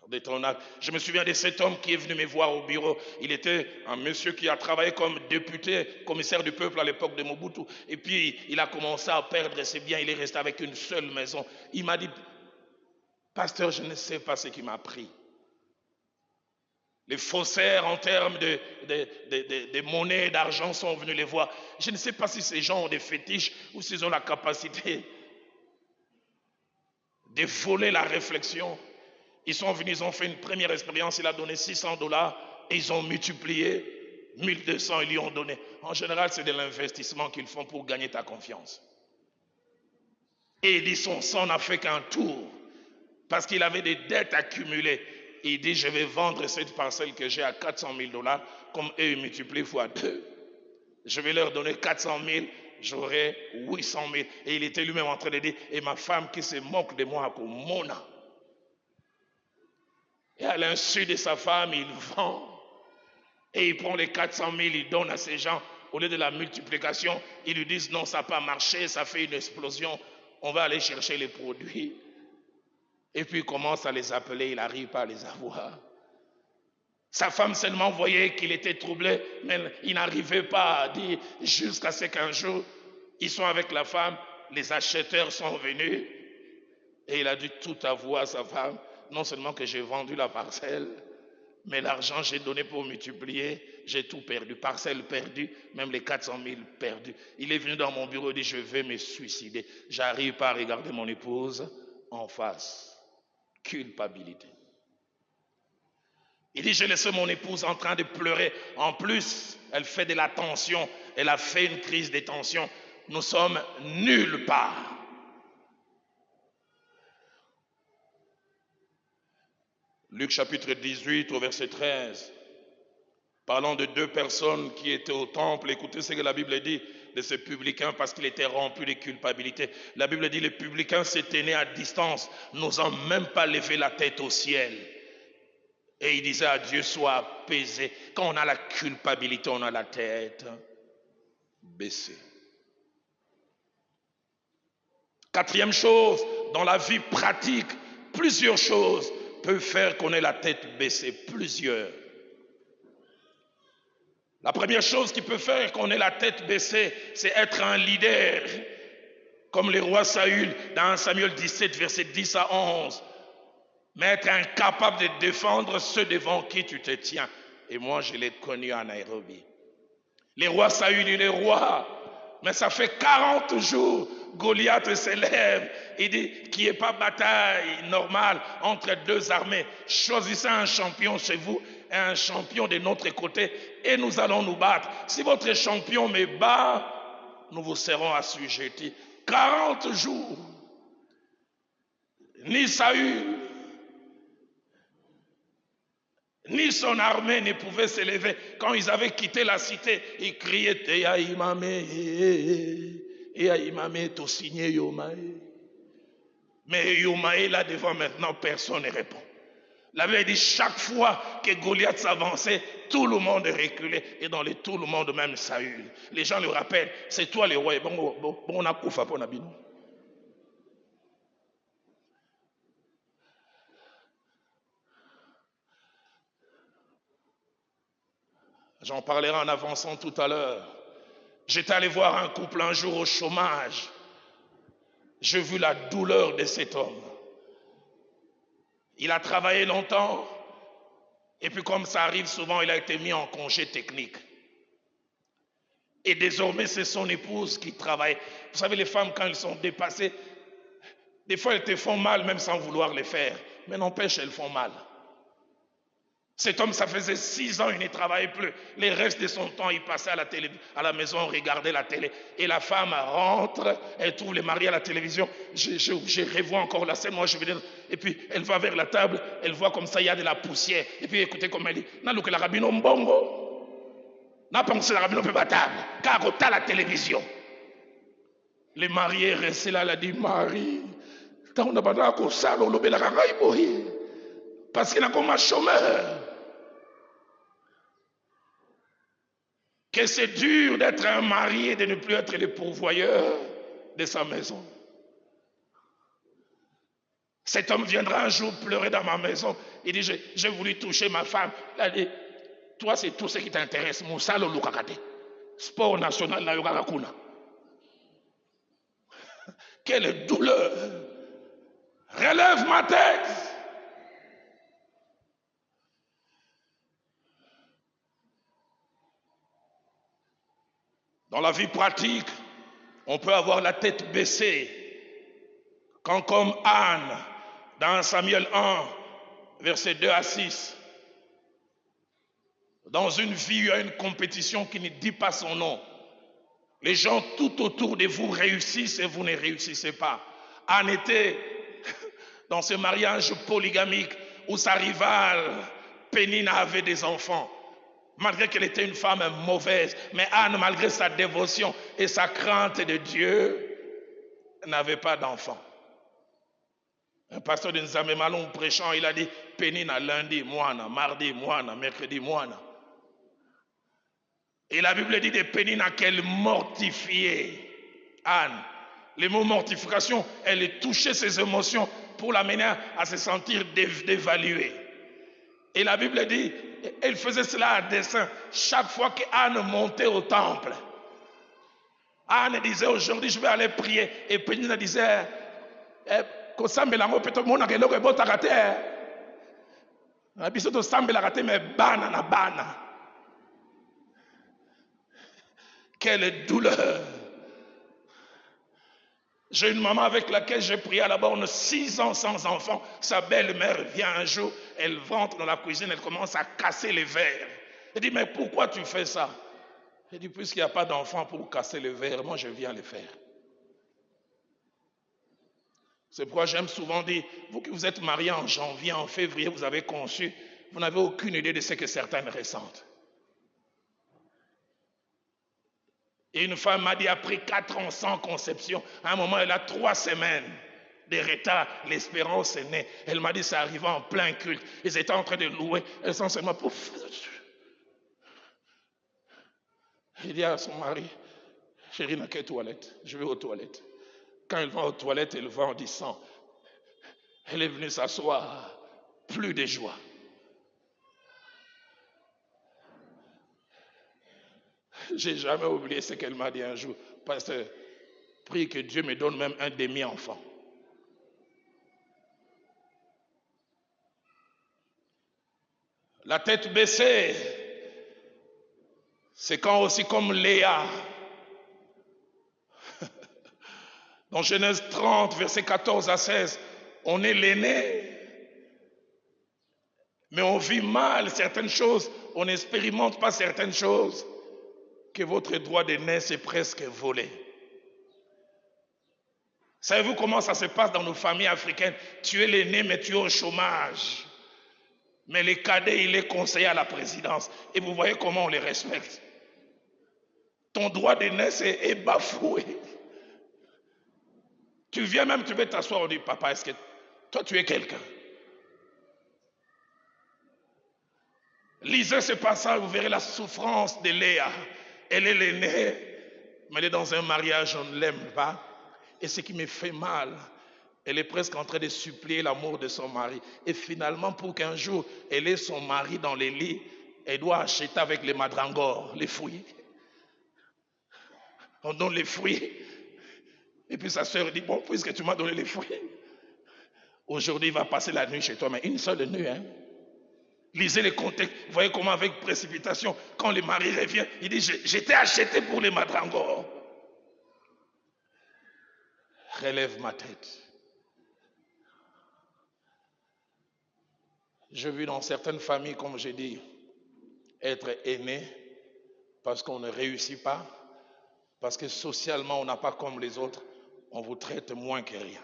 de ton acte. Je me souviens de cet homme qui est venu me voir au bureau. Il était un monsieur qui a travaillé comme député, commissaire du peuple à l'époque de Mobutu. Et puis, il a commencé à perdre ses biens. Il est resté avec une seule maison. Il m'a dit, pasteur, je ne sais pas ce qui m'a pris. Les faussaires en termes de monnaie, d'argent sont venus les voir. Je ne sais pas si ces gens ont des fétiches ou s'ils ont la capacité de voler la réflexion. Ils sont venus, ils ont fait une première expérience, il a donné $600 et ils ont multiplié 1200, ils lui ont donné. En général, c'est de l'investissement qu'ils font pour gagner ta confiance. Et il dit, son sang n'a fait qu'un tour parce qu'il avait des dettes accumulées. Et il dit, je vais vendre cette parcelle que j'ai à $400,000, comme eux ils multiplient fois 2. Je vais leur donner 400 000, j'aurai 800 000. Et il était lui-même en train de dire, et ma femme qui se moque de moi, comme Mona. Et à l'insu de sa femme, il vend. Et il prend les 400 000, il donne à ces gens. Au lieu de la multiplication, ils lui disent, non, ça n'a pas marché, ça fait une explosion. On va aller chercher les produits. Et puis il commence à les appeler, il n'arrive pas à les avoir. Sa femme seulement voyait qu'il était troublé, mais il n'arrivait pas à dire, jusqu'à ce qu'un jour, ils sont avec la femme, les acheteurs sont venus, et il a dû tout avouer à sa femme, non seulement que j'ai vendu la parcelle, mais l'argent j'ai donné pour multiplier, j'ai tout perdu, parcelle perdue, même les 400 000 perdus. Il est venu dans mon bureau et dit, je vais me suicider. J'arrive pas à regarder mon épouse en face. Culpabilité. Il dit, j'ai laissé mon épouse en train de pleurer. En plus, elle fait de la tension. Elle a fait une crise de tension. Nous sommes nulle part. Luc chapitre 18 au verset 13. Parlant de 2 personnes qui étaient au temple. Écoutez ce que la Bible dit de ces publicains parce qu'il était rempli de culpabilité. La Bible dit, les publicains se tenaient à distance, n'osant même pas lever la tête au ciel. Et il disait à Dieu, sois apaisé. Quand on a la culpabilité, on a la tête baissée. 4e chose, dans la vie pratique, plusieurs choses peuvent faire qu'on ait la tête baissée. Plusieurs. La première chose qui peut faire qu'on ait la tête baissée, c'est être un leader. Comme le roi Saül, dans Samuel 17, verset 10 à 11. Mais être incapable de défendre ceux devant qui tu te tiens. Et moi, je l'ai connu à Nairobi. Le roi Saül, il est roi. Mais ça fait 40 jours, Goliath s'élève. Il dit qu'il n'y ait pas bataille normale entre 2 armées. Choisissez un champion chez vous et un champion de notre côté et nous allons nous battre. Si votre champion me bat, nous vous serons assujettis. 40 jours. Ni Saül, ni son armée ne pouvaient s'élever. Quand ils avaient quitté la cité, ils criaient Eyaïmame, to signé Yomae. Mais Yomae, là devant maintenant, personne ne répond. La Bible dit, chaque fois que Goliath s'avançait, tout le monde reculait. Et dans tout le monde, même Saül. Les gens le rappellent, c'est toi le roi. Bon, on a koufa pour Nabino. J'en parlerai en avançant tout à l'heure. J'étais allé voir un couple un jour au chômage. J'ai vu la douleur de cet homme. Il a travaillé longtemps. Et puis comme ça arrive souvent, il a été mis en congé technique. Et désormais, c'est son épouse qui travaille. Vous savez, les femmes, quand elles sont dépassées, des fois, elles te font mal même sans vouloir les faire. Mais n'empêche, elles font mal. Cet homme, ça faisait 6 ans, il ne travaillait plus. Les restes de son temps, il passait à la maison, regardait la télé. Et la femme rentre, elle trouve les maris à la télévision. Je revois encore la scène, moi je vais dire. Et puis elle va vers la table, elle voit comme ça, il y a de la poussière. Et puis écoutez comme elle dit, n'a que la rabino mbongo. N'a pensé la rabino peut pas table, car au la télévision. Les mariés restent là, elle a dit, Marie, on a pas qu'au salon, le bel parce qu'il a comme un chômeur. Que c'est dur d'être un mari et de ne plus être le pourvoyeur de sa maison. Cet homme viendra un jour pleurer dans ma maison. Il dit, j'ai voulu toucher ma femme. Il a dit, toi, c'est tout ce qui t'intéresse. Moussa lo lukakate. Sport national na yokakakuna. Quelle douleur. Relève ma tête. Dans la vie pratique, on peut avoir la tête baissée. Quand comme Anne, dans Samuel 1, versets 2 à 6, dans une vie, il y a une compétition qui ne dit pas son nom. Les gens tout autour de vous réussissent et vous ne réussissez pas. Anne était dans ce mariage polygamique où sa rivale, Pénina, avait des enfants. Malgré qu'elle était une femme mauvaise, mais Anne, malgré sa dévotion et sa crainte de Dieu, n'avait pas d'enfants. Un pasteur de Nzambe Malon prêchant, il a dit Pénina lundi, moana, mardi, moana, mercredi, moana. Et la Bible dit de Pénina qu'elle mortifiait Anne. Le mot mortification, elle touchait ses émotions pour l'amener à se sentir dévaluée. Et la Bible dit, elle faisait cela à dessein. Chaque fois qu'Anne montait au temple, Anne disait aujourd'hui je vais aller prier. Et Pénina disait, quelle douleur. J'ai une maman avec laquelle j'ai prié à la borne 6 ans sans enfant. Sa belle-mère vient un jour, elle rentre dans la cuisine, elle commence à casser les verres. Elle dit, mais pourquoi tu fais ça? Elle dit, puisqu'il n'y a pas d'enfant pour casser les verres, moi je viens les faire. C'est pourquoi j'aime souvent dire, vous qui vous êtes mariés en janvier, en février, vous avez conçu, vous n'avez aucune idée de ce que certaines ressentent. Et une femme m'a dit, après 4 ans sans conception, à un moment, elle a 3 semaines de retard, l'espérance est née. Elle m'a dit, ça arrivait en plein culte. Ils étaient en train de louer, elle sent seulement, pouf. Il dit à son mari, chérie, n'a qu'une toilette, je vais aux toilettes. Quand elle va aux toilettes, elle va en disant, elle est venue s'asseoir, plus de joie. J'ai jamais oublié ce qu'elle m'a dit un jour. Pasteur, prie que Dieu me donne même un demi-enfant. La tête baissée, c'est quand aussi comme Léa, dans Genèse 30, versets 14 à 16, on est l'aîné, mais on vit mal certaines choses, on n'expérimente pas certaines choses, que votre droit d'aînesse est presque volé. Savez-vous comment ça se passe dans nos familles africaines? Tu es l'aîné, mais tu es au chômage. Mais les cadets, il est conseiller à la présidence. Et vous voyez comment on les respecte. Ton droit d'aînesse est bafoué. Tu viens même, tu veux t'asseoir, on dit, papa, est-ce que toi tu es quelqu'un? Lisez ce passage, vous verrez la souffrance de Léa. Elle est l'aînée, mais elle est dans un mariage, on ne l'aime pas. Et ce qui me fait mal, elle est presque en train de supplier l'amour de son mari. Et finalement, pour qu'un jour, elle ait son mari dans les lits, elle doit acheter avec les madrangors, les fruits. On donne les fruits. Et puis sa soeur dit, bon, puisque tu m'as donné les fruits, aujourd'hui, il va passer la nuit chez toi, mais une seule nuit, hein. Lisez les contextes. Vous voyez comment avec précipitation, quand le mari revient, il dit, j'étais acheté pour les madrangors. Relève ma tête. J'ai vu dans certaines familles, comme j'ai dit, être aîné parce qu'on ne réussit pas, parce que socialement on n'a pas comme les autres, on vous traite moins que rien.